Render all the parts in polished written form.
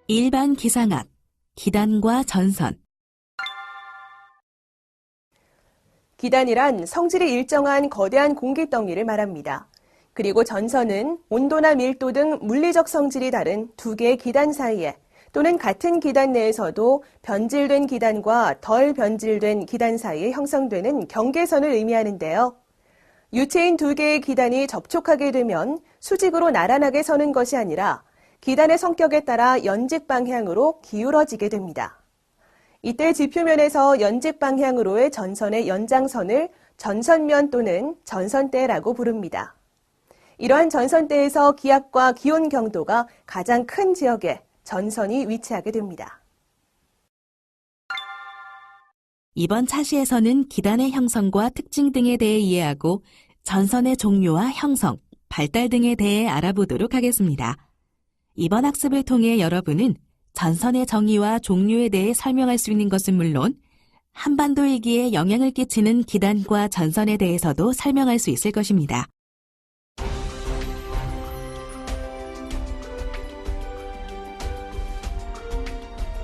일반 기상학, 기단과 전선. 기단이란 성질이 일정한 거대한 공기덩이를 말합니다. 그리고 전선은 온도나 밀도 등 물리적 성질이 다른 두 개의 기단 사이에 또는 같은 기단 내에서도 변질된 기단과 덜 변질된 기단 사이에 형성되는 경계선을 의미하는데요. 유체인 두 개의 기단이 접촉하게 되면 수직으로 나란하게 서는 것이 아니라 기단의 성격에 따라 연직 방향으로 기울어지게 됩니다. 이때 지표면에서 연직 방향으로의 전선의 연장선을 전선면 또는 전선대라고 부릅니다. 이러한 전선대에서 기압과 기온 경도가 가장 큰 지역에 전선이 위치하게 됩니다. 이번 차시에서는 기단의 형성과 특징 등에 대해 이해하고 전선의 종류와 형성, 발달 등에 대해 알아보도록 하겠습니다. 이번 학습을 통해 여러분은 전선의 정의와 종류에 대해 설명할 수 있는 것은 물론 한반도 위기에 영향을 끼치는 기단과 전선에 대해서도 설명할 수 있을 것입니다.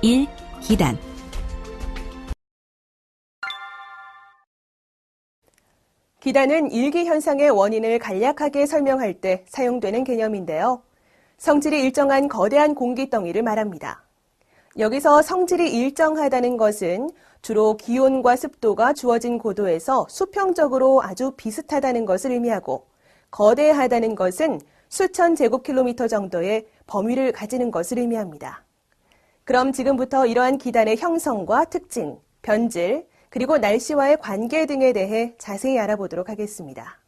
(1) 기단. 기단은 일기 현상의 원인을 간략하게 설명할 때 사용되는 개념인데요. 성질이 일정한 거대한 공기덩이를 말합니다. 여기서 성질이 일정하다는 것은 주로 기온과 습도가 주어진 고도에서 수평적으로 아주 비슷하다는 것을 의미하고, 거대하다는 것은 수천 제곱킬로미터 정도의 범위를 가지는 것을 의미합니다. 그럼 지금부터 이러한 기단의 형성과 특징, 변질, 그리고 날씨와의 관계 등에 대해 자세히 알아보도록 하겠습니다.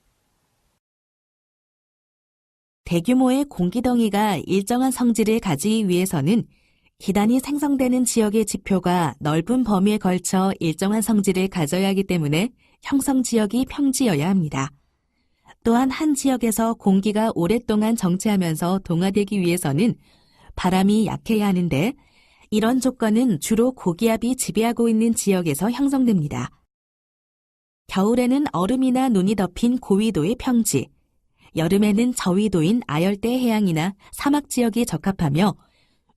대규모의 공기덩이가 일정한 성질을 가지기 위해서는 기단이 생성되는 지역의 지표가 넓은 범위에 걸쳐 일정한 성질을 가져야 하기 때문에 형성 지역이 평지여야 합니다. 또한 한 지역에서 공기가 오랫동안 정체하면서 동화되기 위해서는 바람이 약해야 하는데 이런 조건은 주로 고기압이 지배하고 있는 지역에서 형성됩니다. 겨울에는 얼음이나 눈이 덮인 고위도의 평지, 여름에는 저위도인 아열대 해양이나 사막 지역이 적합하며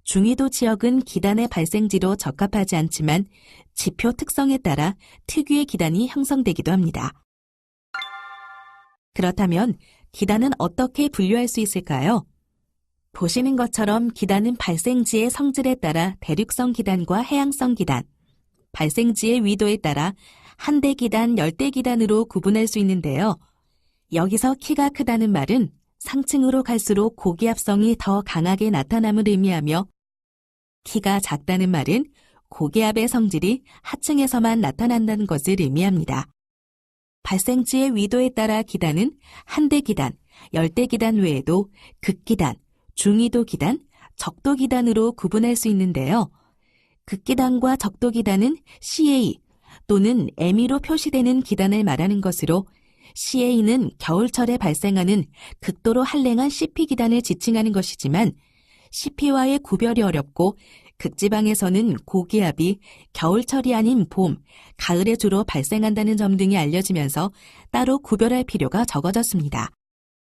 중위도 지역은 기단의 발생지로 적합하지 않지만 지표 특성에 따라 특유의 기단이 형성되기도 합니다. 그렇다면 기단은 어떻게 분류할 수 있을까요? 보시는 것처럼 기단은 발생지의 성질에 따라 대륙성 기단과 해양성 기단, 발생지의 위도에 따라 한대 기단, 열대 기단으로 구분할 수 있는데요. 여기서 키가 크다는 말은 상층으로 갈수록 고기압성이 더 강하게 나타남을 의미하며, 키가 작다는 말은 고기압의 성질이 하층에서만 나타난다는 것을 의미합니다. 발생지의 위도에 따라 기단은 한대 기단, 열대 기단 외에도 극기단, 중위도 기단, 적도 기단으로 구분할 수 있는데요. 극기단과 적도 기단은 CA 또는 ME로 표시되는 기단을 말하는 것으로 CA는 겨울철에 발생하는 극도로 한랭한 CP 기단을 지칭하는 것이지만 CP와의 구별이 어렵고 극지방에서는 고기압이 겨울철이 아닌 봄, 가을에 주로 발생한다는 점 등이 알려지면서 따로 구별할 필요가 적어졌습니다.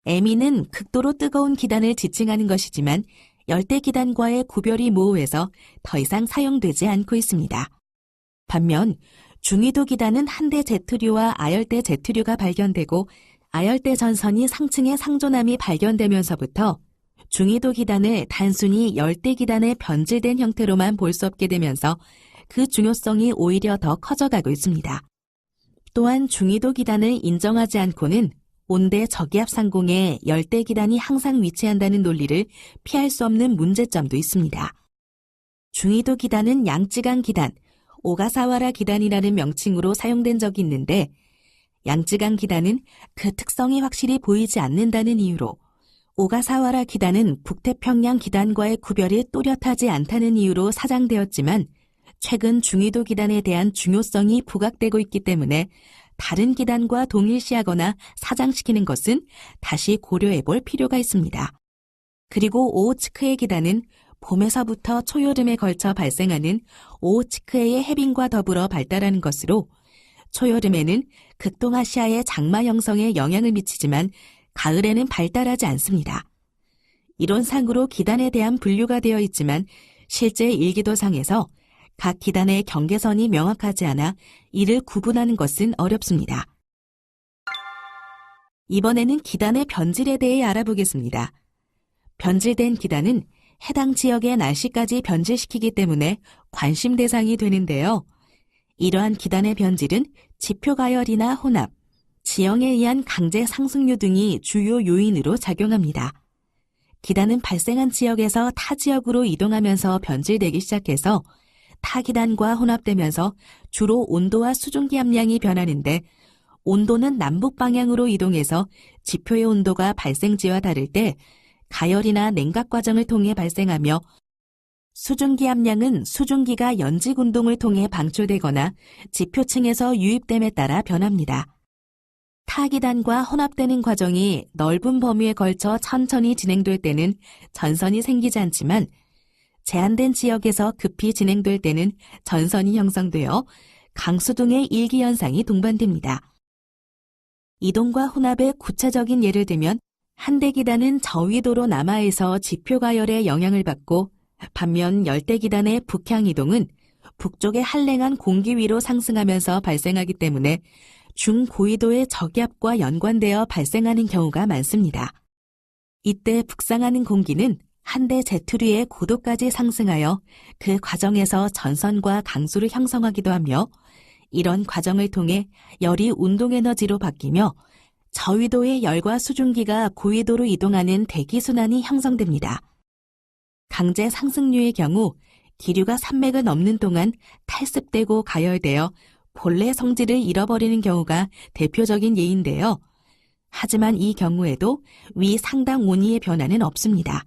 ME는 극도로 뜨거운 기단을 지칭하는 것이지만 열대 기단과의 구별이 모호해서 더 이상 사용되지 않고 있습니다. 반면 중위도 기단은 한대 제트류와 아열대 제트류가 발견되고 아열대 전선이 상층의 상조남이 발견되면서부터 중위도 기단을 단순히 열대 기단의 변질된 형태로만 볼 수 없게 되면서 그 중요성이 오히려 더 커져가고 있습니다. 또한 중위도 기단을 인정하지 않고는 온대 저기압 상공에 열대 기단이 항상 위치한다는 논리를 피할 수 없는 문제점도 있습니다. 중위도 기단은 양쯔강 기단, 오가사와라 기단이라는 명칭으로 사용된 적이 있는데 양쯔강 기단은 그 특성이 확실히 보이지 않는다는 이유로, 오가사와라 기단은 북태평양 기단과의 구별이 또렷하지 않다는 이유로 사장되었지만 최근 중위도 기단에 대한 중요성이 부각되고 있기 때문에 다른 기단과 동일시하거나 사장시키는 것은 다시 고려해 볼 필요가 있습니다. 그리고 오호츠크해 기단은 봄에서부터 초여름에 걸쳐 발생하는 오호츠크해의 해빙과 더불어 발달하는 것으로 초여름에는 극동아시아의 장마 형성에 영향을 미치지만 가을에는 발달하지 않습니다. 이론상으로 기단에 대한 분류가 되어 있지만 실제 일기도상에서 각 기단의 경계선이 명확하지 않아 이를 구분하는 것은 어렵습니다. 이번에는 기단의 변질에 대해 알아보겠습니다. 변질된 기단은 해당 지역의 날씨까지 변질시키기 때문에 관심 대상이 되는데요. 이러한 기단의 변질은 지표가열이나 혼합, 지형에 의한 강제 상승류 등이 주요 요인으로 작용합니다. 기단은 발생한 지역에서 타 지역으로 이동하면서 변질되기 시작해서 타 기단과 혼합되면서 주로 온도와 수증기 함량이 변하는데 온도는 남북 방향으로 이동해서 지표의 온도가 발생지와 다를 때 가열이나 냉각 과정을 통해 발생하며 수증기 함량은 수증기가 연직 운동을 통해 방출되거나 지표층에서 유입됨에 따라 변합니다. 타기단과 혼합되는 과정이 넓은 범위에 걸쳐 천천히 진행될 때는 전선이 생기지 않지만 제한된 지역에서 급히 진행될 때는 전선이 형성되어 강수 등의 일기 현상이 동반됩니다. 이동과 혼합의 구체적인 예를 들면 한대기단은 저위도로 남하에서 지표가열에 영향을 받고 반면 열대기단의 북향이동은 북쪽의 한랭한 공기 위로 상승하면서 발생하기 때문에 중고위도의 저기압과 연관되어 발생하는 경우가 많습니다. 이때 북상하는 공기는 한대 제트류의 고도까지 상승하여 그 과정에서 전선과 강수를 형성하기도 하며 이런 과정을 통해 열이 운동에너지로 바뀌며 저위도의 열과 수증기가 고위도로 이동하는 대기순환이 형성됩니다. 강제 상승류의 경우 기류가 산맥을 넘는 동안 탈습되고 가열되어 본래 성질을 잃어버리는 경우가 대표적인 예인데요. 하지만 이 경우에도 위 상당 온이의 변화는 없습니다.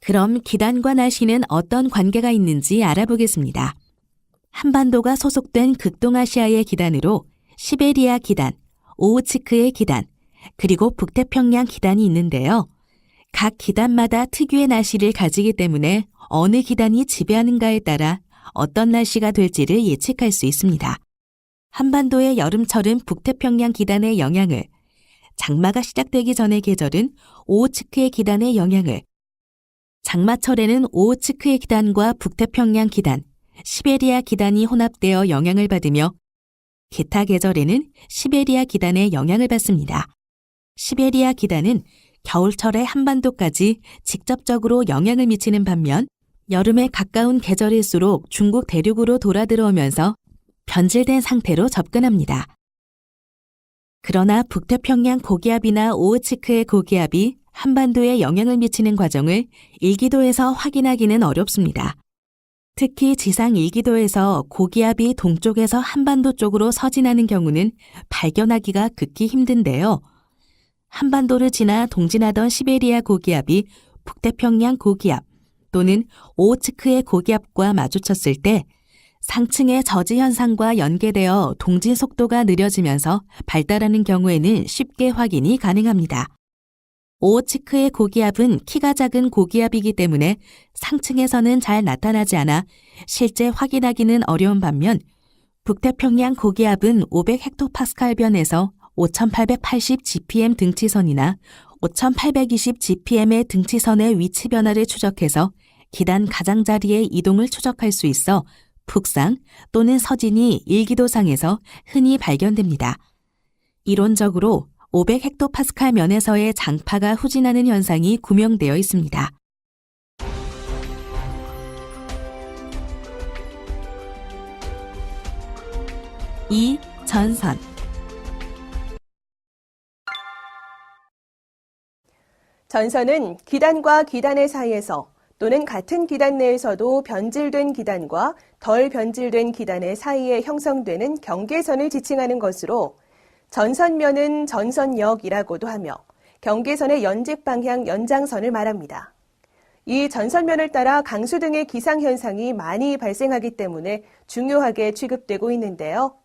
그럼 기단과 날씨는 어떤 관계가 있는지 알아보겠습니다. 한반도가 소속된 극동아시아의 기단으로 시베리아 기단, 오호츠크의 기단, 그리고 북태평양 기단이 있는데요. 각 기단마다 특유의 날씨를 가지기 때문에 어느 기단이 지배하는가에 따라 어떤 날씨가 될지를 예측할 수 있습니다. 한반도의 여름철은 북태평양 기단의 영향을, 장마가 시작되기 전의 계절은 오호츠크의 기단의 영향을, 장마철에는 오호츠크의 기단과 북태평양 기단, 시베리아 기단이 혼합되어 영향을 받으며 기타 계절에는 시베리아 기단의 영향을 받습니다. 시베리아 기단은 겨울철에 한반도까지 직접적으로 영향을 미치는 반면 여름에 가까운 계절일수록 중국 대륙으로 돌아들어오면서 변질된 상태로 접근합니다. 그러나 북태평양 고기압이나 오호츠크의 고기압이 한반도에 영향을 미치는 과정을 일기도에서 확인하기는 어렵습니다. 특히 지상 일기도에서 고기압이 동쪽에서 한반도 쪽으로 서진하는 경우는 발견하기가 극히 힘든데요. 한반도를 지나 동진하던 시베리아 고기압이 북태평양 고기압 또는 오호츠크의 고기압과 마주쳤을 때 상층의 저지 현상과 연계되어 동진 속도가 느려지면서 발달하는 경우에는 쉽게 확인이 가능합니다. 오호츠크의 고기압은 키가 작은 고기압이기 때문에 상층에서는 잘 나타나지 않아 실제 확인하기는 어려운 반면 북태평양 고기압은 500헥토파스칼 변에서 5880 GPM 등치선이나 5820 GPM의 등치선의 위치 변화를 추적해서 기단 가장자리의 이동을 추적할 수 있어 북상 또는 서진이 일기도상에서 흔히 발견됩니다. 이론적으로 500헥토파스칼 면에서의 장파가 후진하는 현상이 구명되어 있습니다. 2. 전선. 전선은 기단과 기단의 사이에서 또는 같은 기단 내에서도 변질된 기단과 덜 변질된 기단의 사이에 형성되는 경계선을 지칭하는 것으로 전선면은 전선역이라고도 하며 경계선의 연직 방향 연장선을 말합니다. 이 전선면을 따라 강수 등의 기상현상이 많이 발생하기 때문에 중요하게 취급되고 있는데요.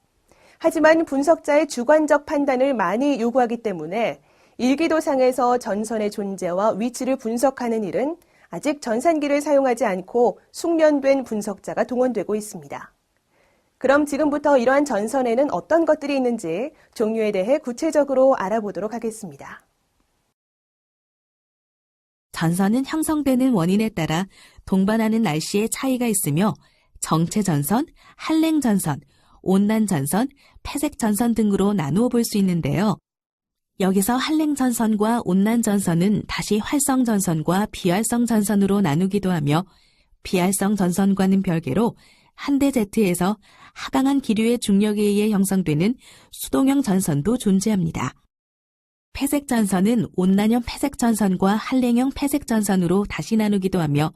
하지만 분석자의 주관적 판단을 많이 요구하기 때문에 일기도상에서 전선의 존재와 위치를 분석하는 일은 아직 전산기를 사용하지 않고 숙련된 분석자가 동원되고 있습니다. 그럼 지금부터 이러한 전선에는 어떤 것들이 있는지 종류에 대해 구체적으로 알아보도록 하겠습니다. 전선은 형성되는 원인에 따라 동반하는 날씨의 차이가 있으며 정체전선, 한랭전선, 온난전선, 폐색전선 등으로 나누어 볼 수 있는데요. 여기서 한랭전선과 온난전선은 다시 활성전선과 비활성전선으로 나누기도 하며 비활성전선과는 별개로 한대제트에서 하강한 기류의 중력에 의해 형성되는 수동형 전선도 존재합니다. 폐색전선은 온난형 폐색전선과 한랭형 폐색전선으로 다시 나누기도 하며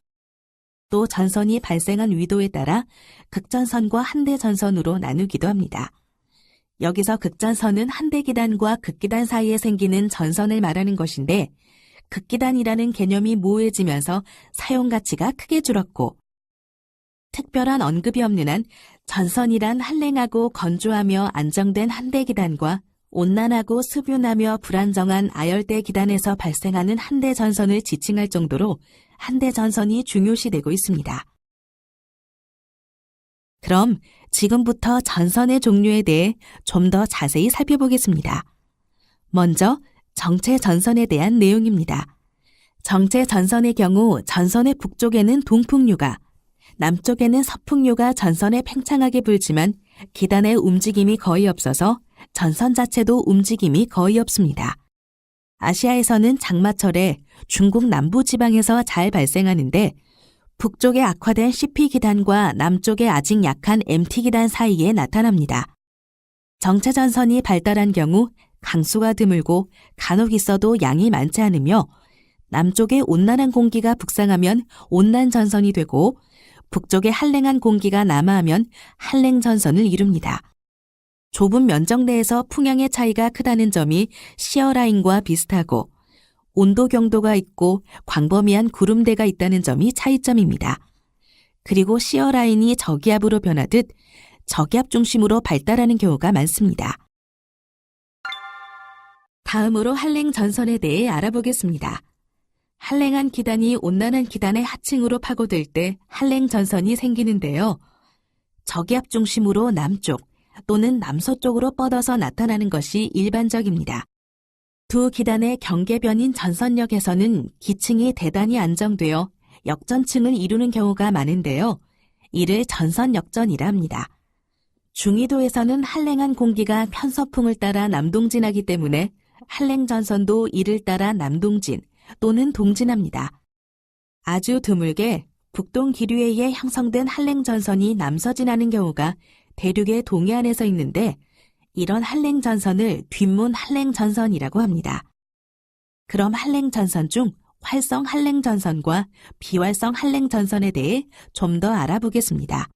또 전선이 발생한 위도에 따라 극전선과 한대전선으로 나누기도 합니다. 여기서 극전선은 한대기단과 극기단 사이에 생기는 전선을 말하는 것인데 극기단이라는 개념이 모호해지면서 사용 가치가 크게 줄었고 특별한 언급이 없는 한 전선이란 한랭하고 건조하며 안정된 한대기단과 온난하고 습윤하며 불안정한 아열대 기단에서 발생하는 한대전선을 지칭할 정도로 한대전선이 중요시되고 있습니다. 그럼 지금부터 전선의 종류에 대해 좀 더 자세히 살펴보겠습니다. 먼저 정체전선에 대한 내용입니다. 정체전선의 경우 전선의 북쪽에는 동풍류가, 남쪽에는 서풍류가 전선에 팽창하게 불지만 기단의 움직임이 거의 없어서 전선 자체도 움직임이 거의 없습니다. 아시아에서는 장마철에 중국 남부 지방에서 잘 발생하는데 북쪽에 악화된 CP 기단과 남쪽에 아직 약한 MT 기단 사이에 나타납니다. 정체전선이 발달한 경우 강수가 드물고 간혹 있어도 양이 많지 않으며 남쪽에 온난한 공기가 북상하면 온난전선이 되고 북쪽에 한랭한 공기가 남하하면 한랭전선을 이룹니다. 좁은 면적 내에서 풍향의 차이가 크다는 점이 시어라인과 비슷하고 온도 경도가 있고 광범위한 구름대가 있다는 점이 차이점입니다. 그리고 시어라인이 저기압으로 변하듯 저기압 중심으로 발달하는 경우가 많습니다. 다음으로 한랭전선에 대해 알아보겠습니다. 한랭한 기단이 온난한 기단의 하층으로 파고들 때 한랭전선이 생기는데요. 저기압 중심으로 남쪽 또는 남서쪽으로 뻗어서 나타나는 것이 일반적입니다. 두 기단의 경계변인 전선역에서는 기층이 대단히 안정되어 역전층을 이루는 경우가 많은데요. 이를 전선역전이라 합니다. 중위도에서는 한랭한 공기가 편서풍을 따라 남동진하기 때문에 한랭전선도 이를 따라 남동진 또는 동진합니다. 아주 드물게 북동 기류에 의해 형성된 한랭전선이 남서진하는 경우가 대륙의 동해안에서 있는데 이런 한랭전선을 뒷문 한랭전선이라고 합니다. 그럼 한랭전선 중 활성 한랭전선과 비활성 한랭전선에 대해 좀 더 알아보겠습니다.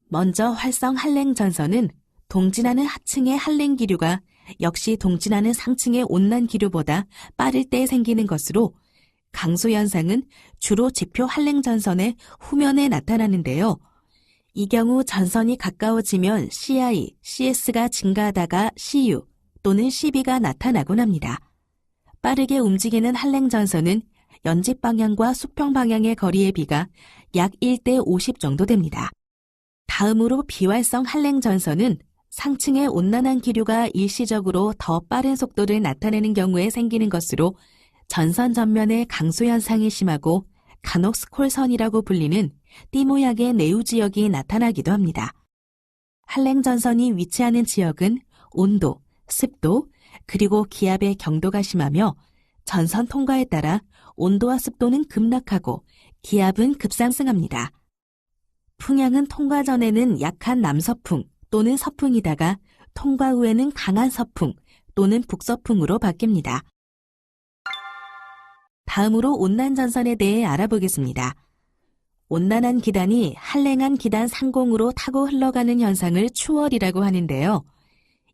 먼저 활성 한랭전선은 동진하는 하층의 한랭기류가 역시 동진하는 상층의 온난기류보다 빠를 때 생기는 것으로 강수현상은 주로 지표 한랭전선의 후면에 나타나는데요. 이 경우 전선이 가까워지면 CI, CS가 증가하다가 CU 또는 CB가 나타나곤 합니다. 빠르게 움직이는 한랭전선은 연직 방향과 수평 방향의 거리의 비가 약 1대 50 정도 됩니다. 다음으로 비활성 한랭전선은 상층의 온난한 기류가 일시적으로 더 빠른 속도를 나타내는 경우에 생기는 것으로 전선 전면의 강수 현상이 심하고 간혹 스콜선이라고 불리는 띠 모양의 내유 지역이 나타나기도 합니다. 한랭전선이 위치하는 지역은 온도, 습도, 그리고 기압의 경도가 심하며 전선 통과에 따라 온도와 습도는 급락하고 기압은 급상승합니다. 풍향은 통과 전에는 약한 남서풍 또는 서풍이다가 통과 후에는 강한 서풍 또는 북서풍으로 바뀝니다. 다음으로 온난전선에 대해 알아보겠습니다. 온난한 기단이 한랭한 기단 상공으로 타고 흘러가는 현상을 추월이라고 하는데요.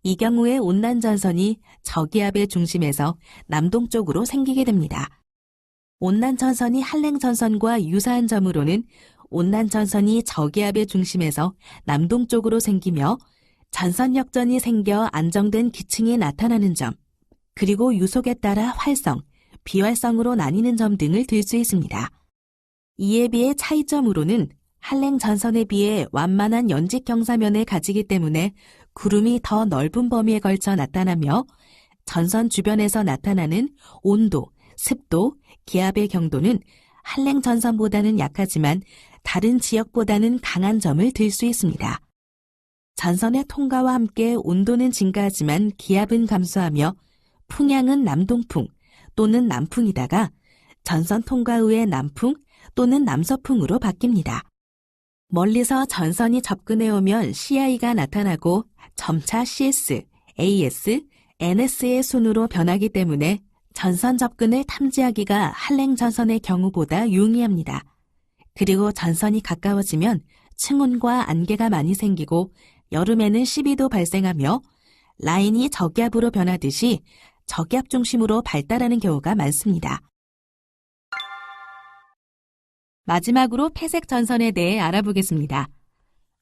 이 경우에 온난전선이 저기압의 중심에서 남동쪽으로 생기게 됩니다. 온난전선이 한랭전선과 유사한 점으로는 온난전선이 저기압의 중심에서 남동쪽으로 생기며 전선역전이 생겨 안정된 기층이 나타나는 점, 그리고 유속에 따라 활성, 비활성으로 나뉘는 점 등을 들 수 있습니다. 이에 비해 차이점으로는 한랭전선에 비해 완만한 연직 경사면을 가지기 때문에 구름이 더 넓은 범위에 걸쳐 나타나며 전선 주변에서 나타나는 온도, 습도, 기압의 경도는 한랭 전선보다는 약하지만 다른 지역보다는 강한 점을 들 수 있습니다. 전선의 통과와 함께 온도는 증가하지만 기압은 감소하며 풍향은 남동풍 또는 남풍이다가 전선 통과 후에 남풍 또는 남서풍으로 바뀝니다. 멀리서 전선이 접근해 오면 CI가 나타나고 점차 CS, AS, NS의 순으로 변하기 때문에 전선 접근을 탐지하기가 한랭 전선의 경우보다 용이합니다. 그리고 전선이 가까워지면 층온과 안개가 많이 생기고 여름에는 시비도 발생하며 라인이 저기압으로 변하듯이 저기압 중심으로 발달하는 경우가 많습니다. 마지막으로 폐색 전선에 대해 알아보겠습니다.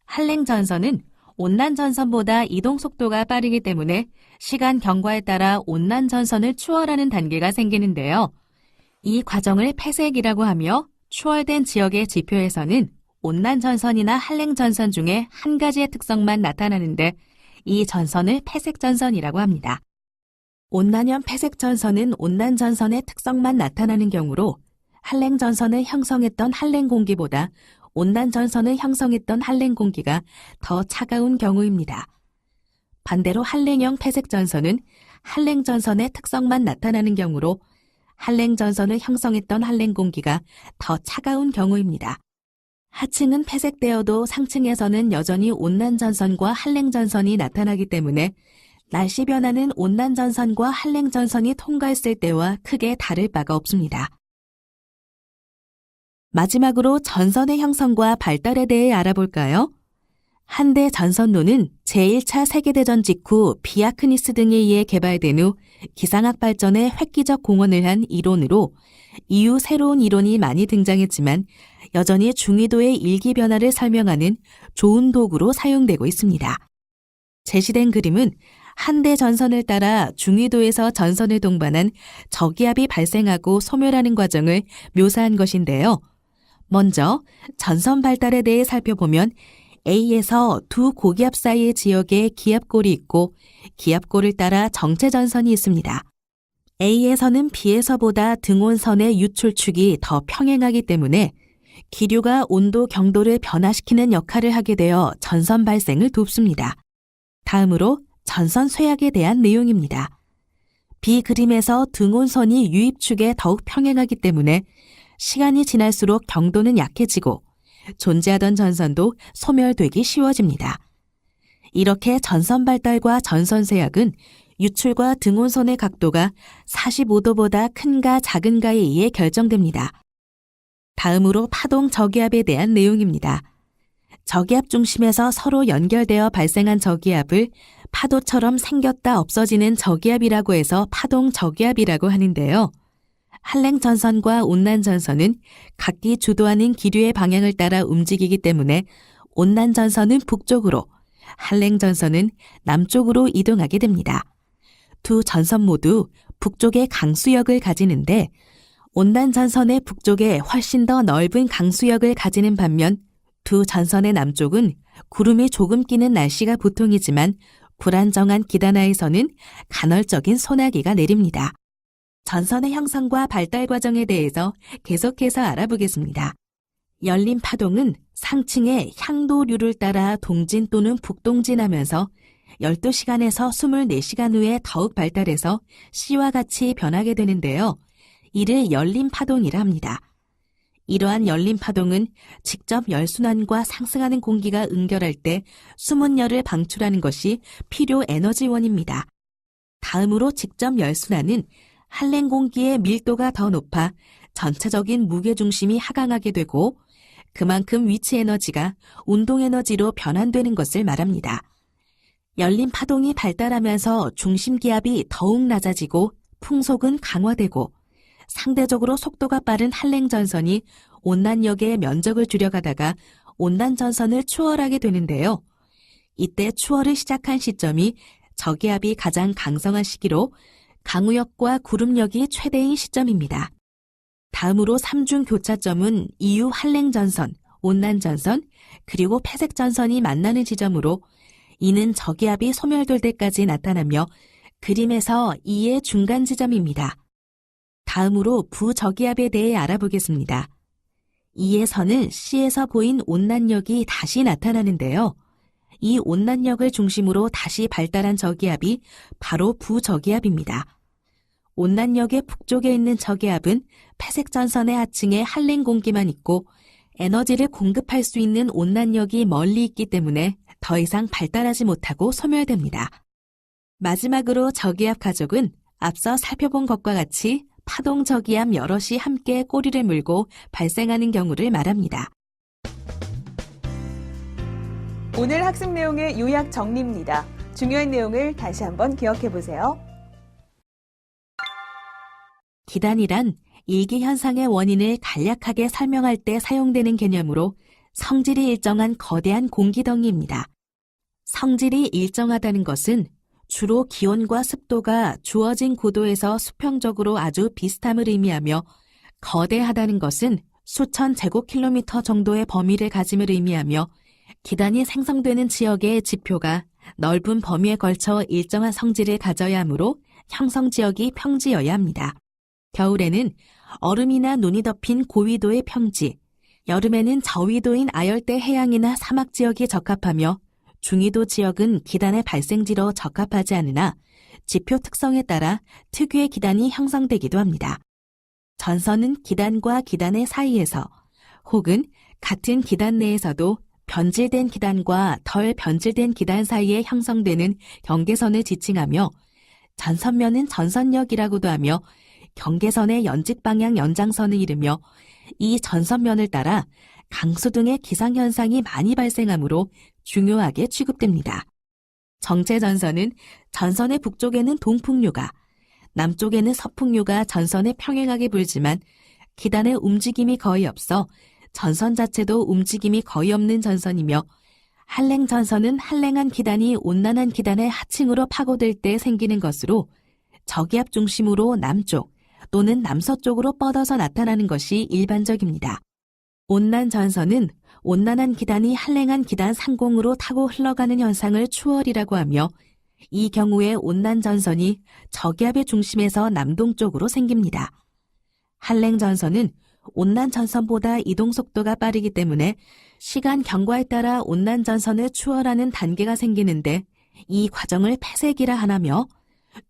한랭 전선은 온난 전선보다 이동 속도가 빠르기 때문에 시간 경과에 따라 온난 전선을 추월하는 단계가 생기는데요. 이 과정을 폐색이라고 하며 추월된 지역의 지표에서는 온난 전선이나 한랭 전선 중에 한 가지의 특성만 나타나는데 이 전선을 폐색 전선이라고 합니다. 온난형 폐색 전선은 온난 전선의 특성만 나타나는 경우로 한랭 전선을 형성했던 한랭 공기보다 온난 전선을 형성했던 한랭 공기가 더 차가운 경우입니다. 반대로 한랭형 폐색 전선은 한랭 전선의 특성만 나타나는 경우로 한랭 전선을 형성했던 한랭 공기가 더 차가운 경우입니다. 하층은 폐색되어도 상층에서는 여전히 온난 전선과 한랭 전선이 나타나기 때문에 날씨 변화는 온난 전선과 한랭 전선이 통과했을 때와 크게 다를 바가 없습니다. 마지막으로 전선의 형성과 발달에 대해 알아볼까요? 한대 전선로는 제1차 세계대전 직후 비아크니스 등에 의해 개발된 후 기상학 발전에 획기적 공헌을 한 이론으로 이후 새로운 이론이 많이 등장했지만 여전히 중위도의 일기 변화를 설명하는 좋은 도구로 사용되고 있습니다. 제시된 그림은 한대 전선을 따라 중위도에서 전선을 동반한 저기압이 발생하고 소멸하는 과정을 묘사한 것인데요. 먼저 전선 발달에 대해 살펴보면 A에서 두 고기압 사이의 지역에 기압골이 있고 기압골을 따라 정체 전선이 있습니다. A에서는 B에서보다 등온선의 유출축이 더 평행하기 때문에 기류가 온도 경도를 변화시키는 역할을 하게 되어 전선 발생을 돕습니다. 다음으로 전선 쇠약에 대한 내용입니다. B 그림에서 등온선이 유입축에 더욱 평행하기 때문에 시간이 지날수록 경도는 약해지고 존재하던 전선도 소멸되기 쉬워집니다. 이렇게 전선 발달과 전선 쇠약은 유출과 등온선의 각도가 45도보다 큰가 작은가에 의해 결정됩니다. 다음으로 파동 저기압에 대한 내용입니다. 저기압 중심에서 서로 연결되어 발생한 저기압을 파도처럼 생겼다 없어지는 저기압이라고 해서 파동 저기압이라고 하는데요. 한랭 전선과 온난 전선은 각기 주도하는 기류의 방향을 따라 움직이기 때문에 온난 전선은 북쪽으로, 한랭 전선은 남쪽으로 이동하게 됩니다. 두 전선 모두 북쪽의 강수역을 가지는데 온난 전선의 북쪽에 훨씬 더 넓은 강수역을 가지는 반면 두 전선의 남쪽은 구름이 조금 끼는 날씨가 보통이지만 불안정한 기단하에서는 간헐적인 소나기가 내립니다. 전선의 형성과 발달 과정에 대해서 계속해서 알아보겠습니다. 열린 파동은 상층의 향도류를 따라 동진 또는 북동진하면서 12시간에서 24시간 후에 더욱 발달해서 C와 같이 변하게 되는데요. 이를 열린 파동이라 합니다. 이러한 열린 파동은 직접 열순환과 상승하는 공기가 응결할 때 숨은 열을 방출하는 것이 필요 에너지원입니다. 다음으로 직접 열순환은 한랭 공기의 밀도가 더 높아 전체적인 무게중심이 하강하게 되고 그만큼 위치 에너지가 운동 에너지로 변환되는 것을 말합니다. 열린 파동이 발달하면서 중심 기압이 더욱 낮아지고 풍속은 강화되고 상대적으로 속도가 빠른 한랭 전선이 온난역의 면적을 줄여가다가 온난 전선을 추월하게 되는데요. 이때 추월을 시작한 시점이 저기압이 가장 강성한 시기로 강우역과 구름역이 최대인 시점입니다. 다음으로 3중 교차점은 이후 한랭 전선, 온난 전선, 그리고 폐색 전선이 만나는 지점으로 이는 저기압이 소멸될 때까지 나타나며 그림에서 2의 중간 지점입니다. 다음으로 부저기압에 대해 알아보겠습니다. 이의 선을 C에서 보인 온난력이 다시 나타나는데요. 이 온난력을 중심으로 다시 발달한 저기압이 바로 부저기압입니다. 온난력의 북쪽에 있는 저기압은 폐색전선의 하층에 한랭 공기만 있고 에너지를 공급할 수 있는 온난력이 멀리 있기 때문에 더 이상 발달하지 못하고 소멸됩니다. 마지막으로 저기압 가족은 앞서 살펴본 것과 같이 파동 저기압 여럿이 함께 꼬리를 물고 발생하는 경우를 말합니다. 오늘 학습 내용의 요약 정리입니다. 중요한 내용을 다시 한번 기억해 보세요. 기단이란 일기 현상의 원인을 간략하게 설명할 때 사용되는 개념으로 성질이 일정한 거대한 공기덩이입니다. 성질이 일정하다는 것은 주로 기온과 습도가 주어진 고도에서 수평적으로 아주 비슷함을 의미하며, 거대하다는 것은 수천 제곱킬로미터 정도의 범위를 가짐을 의미하며, 기단이 생성되는 지역의 지표가 넓은 범위에 걸쳐 일정한 성질을 가져야 하므로 형성 지역이 평지여야 합니다. 겨울에는 얼음이나 눈이 덮인 고위도의 평지, 여름에는 저위도인 아열대 해양이나 사막 지역이 적합하며, 중위도 지역은 기단의 발생지로 적합하지 않으나 지표 특성에 따라 특유의 기단이 형성되기도 합니다. 전선은 기단과 기단의 사이에서 혹은 같은 기단 내에서도 변질된 기단과 덜 변질된 기단 사이에 형성되는 경계선을 지칭하며, 전선면은 전선역이라고도 하며 경계선의 연직 방향 연장선을 이르며, 이 전선면을 따라 강수 등의 기상현상이 많이 발생하므로 중요하게 취급됩니다. 정체전선은 전선의 북쪽에는 동풍류가, 남쪽에는 서풍류가 전선에 평행하게 불지만 기단의 움직임이 거의 없어 전선 자체도 움직임이 거의 없는 전선이며, 한랭전선은 한랭한 기단이 온난한 기단의 하층으로 파고들 때 생기는 것으로 저기압 중심으로 남쪽 또는 남서쪽으로 뻗어서 나타나는 것이 일반적입니다. 온난 전선은 온난한 기단이 한랭한 기단 상공으로 타고 흘러가는 현상을 추월이라고 하며, 이 경우에 온난 전선이 저기압의 중심에서 남동쪽으로 생깁니다. 한랭 전선은 온난 전선보다 이동 속도가 빠르기 때문에 시간 경과에 따라 온난 전선을 추월하는 단계가 생기는데, 이 과정을 폐색이라 하나며,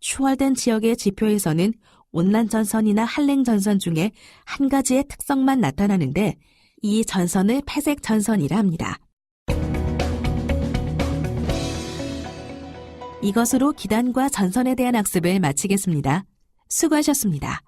추월된 지역의 지표에서는 온난 전선이나 한랭 전선 중에 한 가지의 특성만 나타나는데, 이 전선을 폐색 전선이라 합니다. 이것으로 기단과 전선에 대한 학습을 마치겠습니다. 수고하셨습니다.